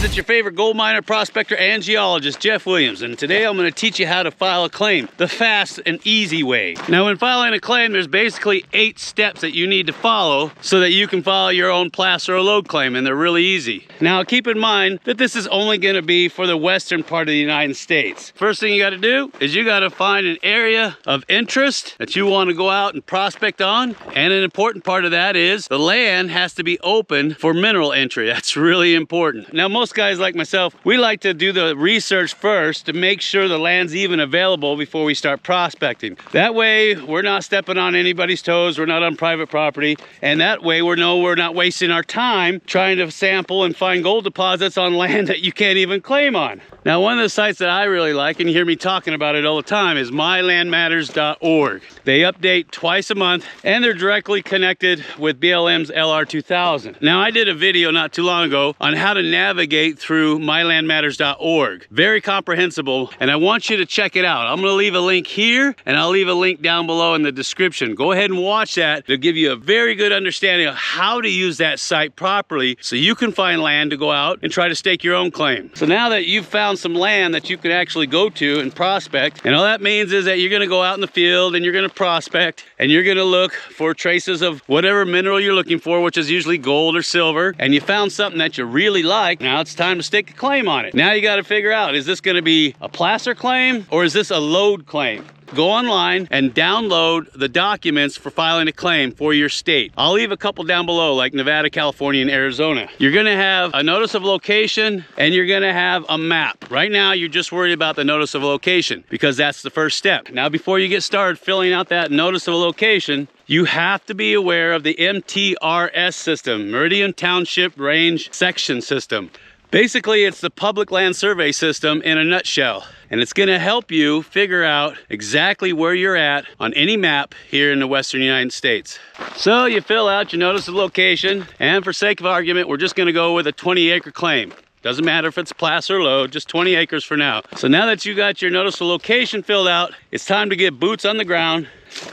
guys, it's your favorite gold miner, prospector, and geologist, Jeff Williams, and today I'm going to teach you how to file a claim the fast and easy way. Now, when filing a claim, there's basically 8 steps that you need to follow so that you can file your own placer or lode claim, and they're really easy. Now, keep in mind that this is only going to be for the western part of the United States. First thing you got to do is you got to find an area of interest that you want to go out and prospect on, and an important part of that is the land has to be open for mineral entry. That's really important. Now, most guys like myself, we like to do the research first to make sure the land's even available before we start prospecting. That way, we're not stepping on anybody's toes, we're not on private property, and that way we're not wasting our time trying to sample and find gold deposits on land that you can't even claim on. Now, one of the sites that I really like, and you hear me talking about it all the time, is mylandmatters.org. They update twice a month, and they're directly connected with BLM's LR2000. Now, I did a video not too long ago on how to navigate through mylandmatters.org. Very comprehensible, and I want you to check it out. I'm going to leave a link here, and I'll leave a link down below in the description. Go ahead and watch that. It'll give you a very good understanding of how to use that site properly so you can find land to go out and try to stake your own claim. So now that you've found some land that you can actually go to and prospect, and all that means is that you're going to go out in the field and you're going to prospect, and you're going to look for traces of whatever mineral you're looking for, which is usually gold or silver, and you found something that you really like. Now it's time to stake a claim on it. Now you got to figure out, is this going to be a placer claim or is this a lode claim? Go online and download the documents for filing a claim for your state. I'll leave a couple down below, like Nevada, California, and Arizona. You're gonna have a notice of location and you're gonna have a map. Right now, you're just worried about the notice of location because that's the first step. Now, before you get started filling out that notice of location, you have to be aware of the MTRS system, Meridian Township Range Section System. Basically, it's the public land survey system in a nutshell, and it's going to help you figure out exactly where you're at on any map here in the western United States. So you fill out your notice of location, and for sake of argument, we're just going to go with a 20-acre claim. Doesn't matter if it's placer or lode, just 20 acres for now. So now that you got your notice of location filled out, it's time to get boots on the ground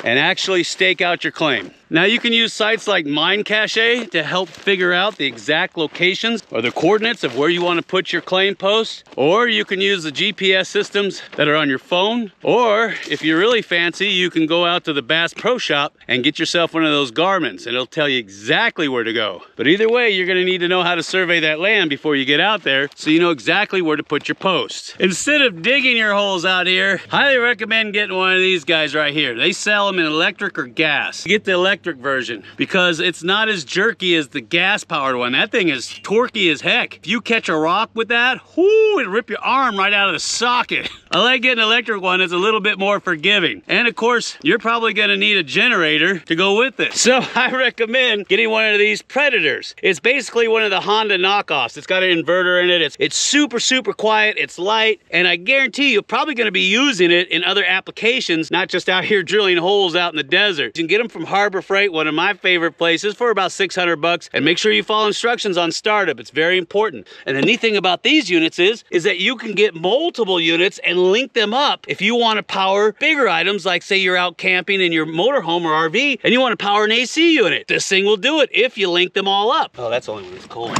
and actually stake out your claim. Now, you can use sites like MineCache to help figure out the exact locations or the coordinates of where you want to put your claim post, or you can use the GPS systems that are on your phone, or if you're really fancy, you can go out to the Bass Pro Shop and get yourself one of those Garmins, and it'll tell you exactly where to go. But either way, you're going to need to know how to survey that land before you get out there so you know exactly where to put your post. Instead of digging your holes out here, highly recommend getting one of these guys right here. They sell them in electric or gas. Get the electric version because it's not as jerky as the gas powered one. That thing is torquey as heck. If you catch a rock with that, whoo, it'll rip your arm right out of the socket. I like getting an electric one. It's a little bit more forgiving. And of course, you're probably gonna need a generator to go with it. So I recommend getting one of these Predators. It's basically one of the Honda knockoffs. It's got an inverter in it. It's super, super quiet. It's light. And I guarantee you're probably gonna be using it in other applications, not just out here drilling holes out in the desert. You can get them from Harbor Freight, one of my favorite places, for about 600 bucks. And make sure you follow instructions on startup. It's very important. And the neat thing about these units is that you can get multiple units and link them up if you want to power bigger items, like say you're out camping in your motorhome or RV and you want to power an AC unit. This thing will do it if you link them all up. Oh, that's only when it's cold.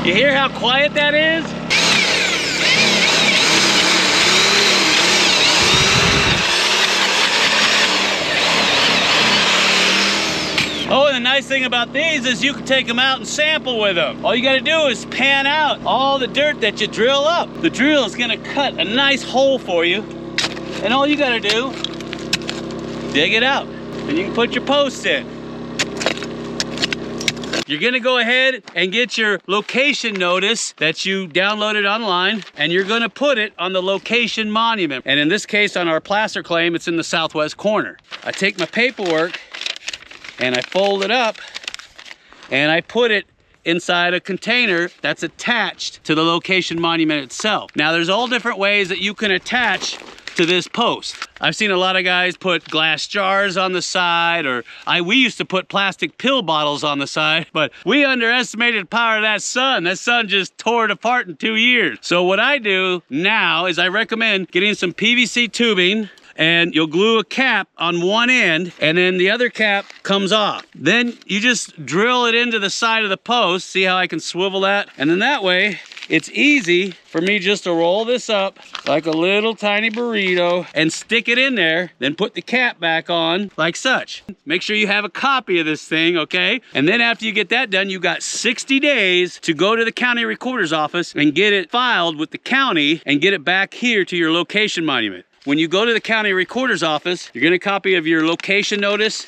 You hear how quiet that is? Oh, and the nice thing about these is you can take them out and sample with them. All you gotta do is pan out all the dirt that you drill up. The drill is gonna cut a nice hole for you, and all you gotta do, dig it out, and you can put your posts in. You're gonna go ahead and get your location notice that you downloaded online, and you're gonna put it on the location monument. And in this case, on our placer claim, it's in the southwest corner. I take my paperwork and I fold it up and I put it inside a container that's attached to the location monument itself. Now, there's all different ways that you can attach to this post. I've seen a lot of guys put glass jars on the side, or we used to put plastic pill bottles on the side, but we underestimated the power of that sun. That sun just tore it apart in 2 years. So what I do now is I recommend getting some PVC tubing and you'll glue a cap on one end, and then the other cap comes off. Then you just drill it into the side of the post. See how I can swivel that? And then that way, it's easy for me just to roll this up like a little tiny burrito and stick it in there, then put the cap back on like such. Make sure you have a copy of this thing, okay? And then after you get that done, you got 60 days to go to the county recorder's office and get it filed with the county and get it back here to your location monument. When you go to the county recorder's office, you're gonna copy of your location notice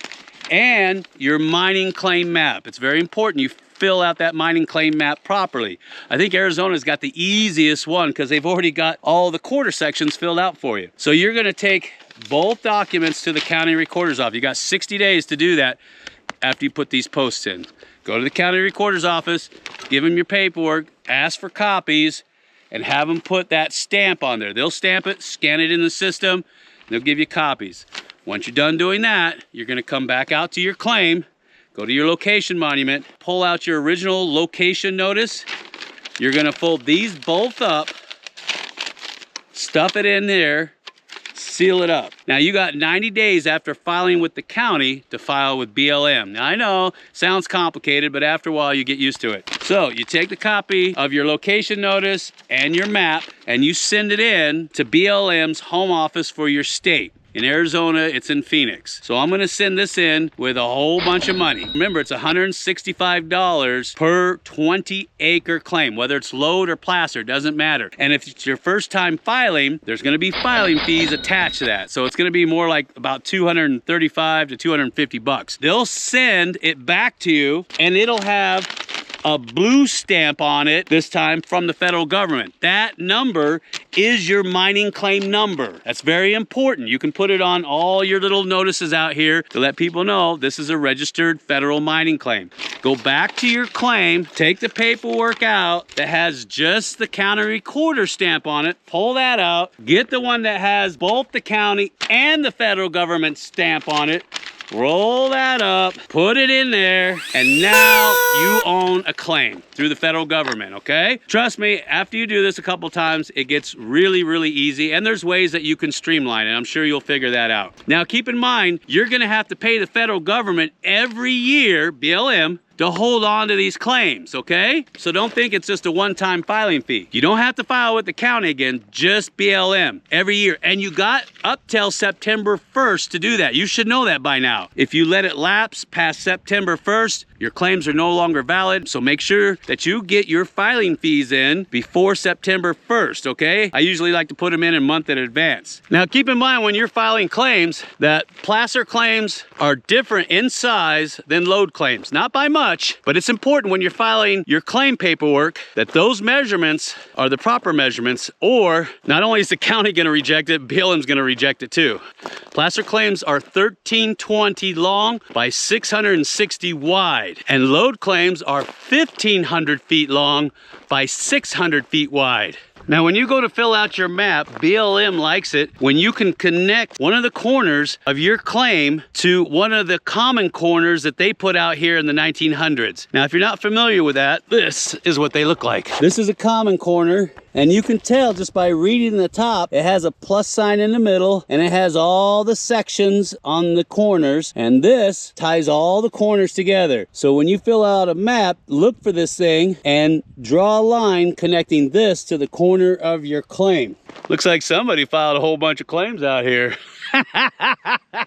and your mining claim map. It's very important you fill out that mining claim map properly. I think Arizona's got the easiest one because they've already got all the quarter sections filled out for you. So you're gonna take both documents to the county recorder's office. You got 60 days to do that after you put these posts in. Go to the county recorder's office, give them your paperwork, ask for copies, and have them put that stamp on there. They'll stamp it, scan it in the system, and they'll give you copies. Once you're done doing that, you're gonna come back out to your claim, go to your location monument, pull out your original location notice. You're gonna fold these both up, stuff it in there, seal it up. Now you got 90 days after filing with the county to file with BLM. Now I know, sounds complicated, but after a while you get used to it. So you take the copy of your location notice and your map and you send it in to BLM's home office for your state. In Arizona, it's in Phoenix. So I'm gonna send this in with a whole bunch of money. Remember, it's $165 per 20-acre claim, whether it's load or placer, doesn't matter. And if it's your first time filing, there's gonna be filing fees attached to that. So it's gonna be more like about $235 to $250. They'll send it back to you and it'll have a blue stamp on it, this time from the federal government. That number is your mining claim number. That's very important. You can put it on all your little notices out here to let people know this is a registered federal mining claim. Go back to your claim, take the paperwork out that has just the county recorder stamp on it, pull that out, get the one that has both the county and the federal government stamp on it, roll that up, put it in there, and now you own a claim through the federal government, okay? Trust me, after you do this a couple times, it gets really, really easy, and there's ways that you can streamline it. I'm sure you'll figure that out. Now, keep in mind, you're gonna have to pay the federal government every year, BLM, to hold on to these claims, okay? So don't think it's just a one-time filing fee. You don't have to file with the county again, just BLM every year. And you got up till September 1st to do that. You should know that by now. If you let it lapse past September 1st, your claims are no longer valid, so make sure that you get your filing fees in before September 1st, okay? I usually like to put them in a month in advance. Now keep in mind when you're filing claims that placer claims are different in size than load claims. Not by much, but it's important when you're filing your claim paperwork that those measurements are the proper measurements, or not only is the county gonna reject it, BLM's gonna reject it too. Placer claims are 1320 long by 660 wide. And load claims are 1,500 feet long by 600 feet wide. Now, when you go to fill out your map, BLM likes it when you can connect one of the corners of your claim to one of the common corners that they put out here in the 1900s. Now, if you're not familiar with that, this is what they look like. This is a common corner, and you can tell just by reading the top, it has a plus sign in the middle, and it has all the sections on the corners, and this ties all the corners together. So when you fill out a map, look for this thing and draw a line connecting this to the corner of your claim. Looks like somebody filed a whole bunch of claims out here. All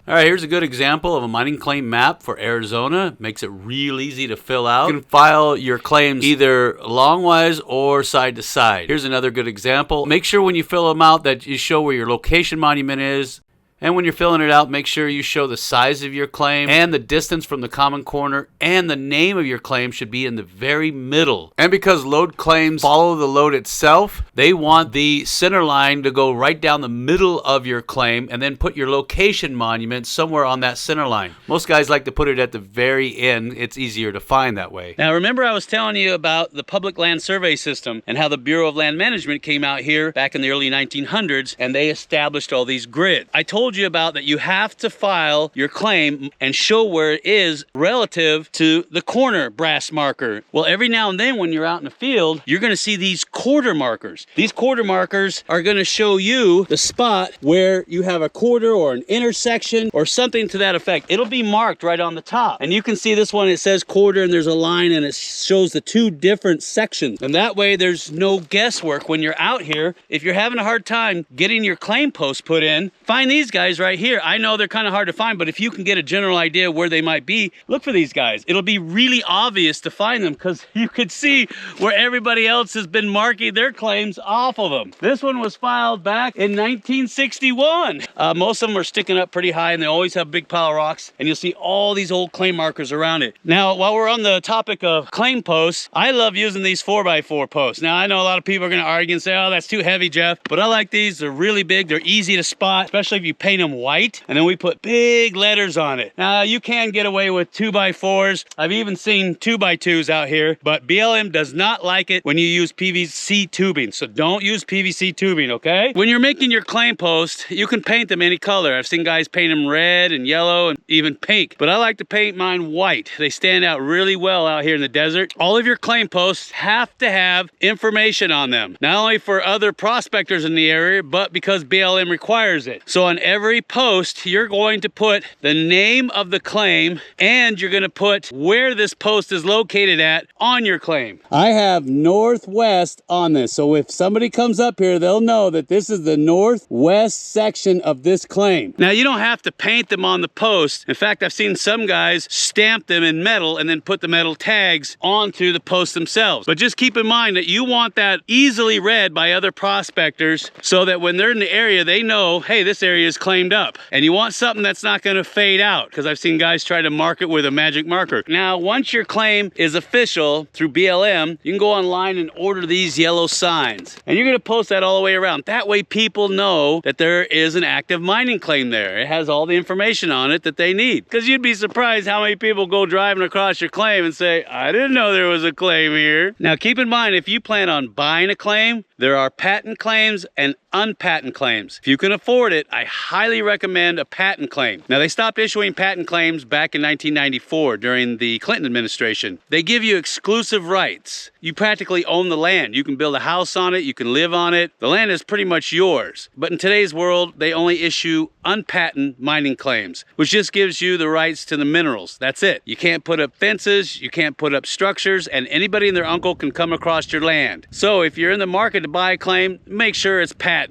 right, here's a good example of a mining claim map for Arizona. Makes it real easy to fill out. You can file your claims either longwise or side to side. Here's another good example. Make sure when you fill them out that you show where your location monument is. And when you're filling it out, make sure you show the size of your claim and the distance from the common corner, and the name of your claim should be in the very middle. And because load claims follow the load itself, they want the center line to go right down the middle of your claim and then put your location monument somewhere on that center line. Most guys like to put it at the very end. It's easier to find that way. Now remember I was telling you about the Public Land Survey System and how the Bureau of Land Management came out here back in the early 1900s and they established all these grids. I told told you about that you have to file your claim and show where it is relative to the corner brass marker. Well, every now and then when you're out in the field, you're gonna see these quarter markers. These quarter markers are gonna show you the spot where you have a quarter or an intersection or something to that effect. It'll be marked right on the top. And you can see this one, it says quarter and there's a line and it shows the two different sections. And that way there's no guesswork when you're out here. If you're having a hard time getting your claim post put in, find these guys right here. I know they're kind of hard to find, but if you can get a general idea where they might be, look for these guys. It'll be really obvious to find them because you could see where everybody else has been marking their claims off of them. This one was filed back in 1961. Most of them are sticking up pretty high and they always have a big pile of rocks, and you'll see all these old claim markers around it. Now, while we're on the topic of claim posts, I love using these 4x4 posts. Now, I know a lot of people are gonna argue and say, oh, that's too heavy, Jeff, but I like these. They're really big, they're easy to spot, especially if you paint them white, and then we put big letters on it. Now, you can get away with 2x4s. I've even seen 2x2s out here, but BLM does not like it when you use PVC tubing, so don't use PVC tubing, okay? When you're making your claim post, you can paint them any color. I've seen guys paint them red and yellow and even pink, but I like to paint mine white. They stand out really well out here in the desert. All of your claim posts have to have information on them, not only for other prospectors in the area, but because BLM requires it. So on every post, you're going to put the name of the claim and you're going to put where this post is located at on your claim. I have northwest on this, so if somebody comes up here, they'll know that this is the northwest section of this claim. Now, you don't have to paint them on the post. In fact, I've seen some guys stamp them in metal and then put the metal tags onto the post themselves. But just keep in mind that you want that easily read by other prospectors so that when they're in the area, they know, hey, this area is claimed up. And you want something that's not going to fade out, because I've seen guys try to mark it with a magic marker. Now, once your claim is official through BLM, you can go online and order these yellow signs. And you're going to post that all the way around. That way people know that there is an active mining claim there. It has all the information on it that they need. Because you'd be surprised how many people go driving across your claim and say, I didn't know there was a claim here. Now, keep in mind, if you plan on buying a claim, there are patent claims and unpatent claims. If you can afford it, I highly recommend a patent claim. Now, they stopped issuing patent claims back in 1994 during the Clinton administration. They give you exclusive rights. You practically own the land. You can build a house on it, you can live on it. The land is pretty much yours. But in today's world, they only issue unpatented mining claims, which just gives you the rights to the minerals. That's it. You can't put up fences, you can't put up structures, and anybody and their uncle can come across your land. So if you're in the market to buy a claim, make sure it's patent.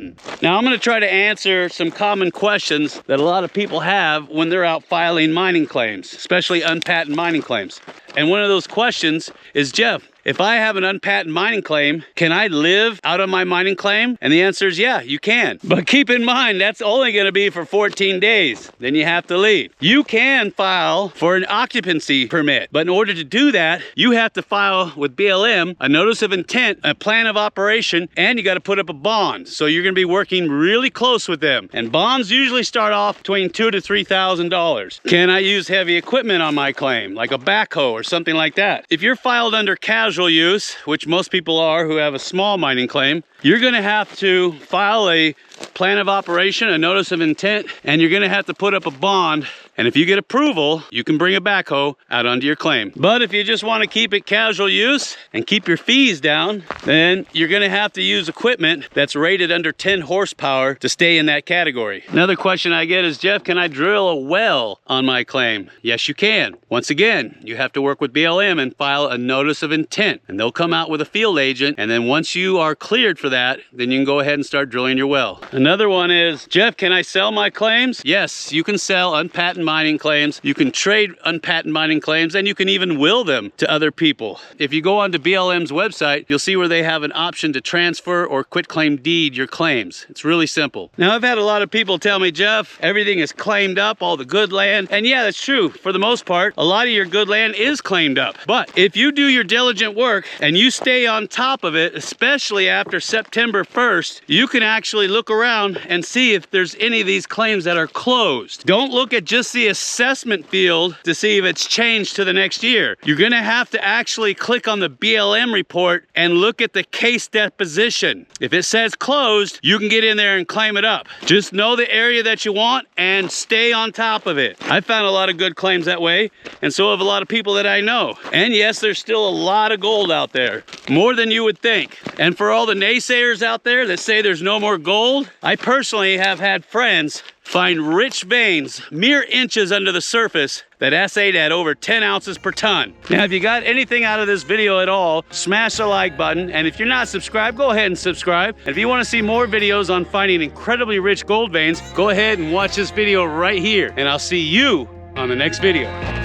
Now, I'm going to try to answer some common questions that a lot of people have when they're out filing mining claims, especially unpatented mining claims. And one of those questions is, Jeff, if I have an unpatented mining claim, can I live out on my mining claim? And the answer is yeah, you can. But keep in mind, that's only going to be for 14 days. Then you have to leave. You can file for an occupancy permit, but in order to do that, you have to file with BLM a notice of intent, a plan of operation, and you got to put up a bond. So you're going to be working really close with them. And bonds usually start off between $2,000 to $3,000. Can I use heavy equipment on my claim, like a backhoe or something like that? If you're filed under casual use, which most people are who have a small mining claim, you're going to have to file a plan of operation, a notice of intent, and you're going to have to put up a bond. And if you get approval, you can bring a backhoe out onto your claim. But if you just want to keep it casual use and keep your fees down, then you're going to have to use equipment that's rated under 10 horsepower to stay in that category. Another question I get is, Jeff, can I drill a well on my claim? Yes, you can. Once again, you have to work with BLM and file a notice of intent, and they'll come out with a field agent. And then once you are cleared for that, then you can go ahead and start drilling your well. Another one is, Jeff, can I sell my claims? Yes, you can sell unpatented mining claims. You can trade unpatented mining claims, and you can even will them to other people. If you go onto BLM's website, you'll see where they have an option to transfer or quitclaim deed your claims. It's really simple. Now, I've had a lot of people tell me, Jeff, everything is claimed up, all the good land. And yeah, that's true. For the most part, a lot of your good land is claimed up. But if you do your diligent work and you stay on top of it, especially after September 1st, you can actually look around around and see if there's any of these claims that are closed. Don't look at just the assessment field to see if it's changed to the next year. You're gonna have to actually click on the BLM report and look at the case deposition. If it says closed, you can get in there and claim it up. Just know the area that you want and stay on top of it. I found a lot of good claims that way, and so have a lot of people that I know. And yes, there's still a lot of gold out there, more than you would think. And for all the naysayers out there that say there's no more gold, I personally have had friends find rich veins mere inches under the surface that assayed at over 10 ounces per ton. Now, if you got anything out of this video at all, smash the like button. And if you're not subscribed, go ahead and subscribe. And if you want to see more videos on finding incredibly rich gold veins, go ahead and watch this video right here. And I'll see you on the next video.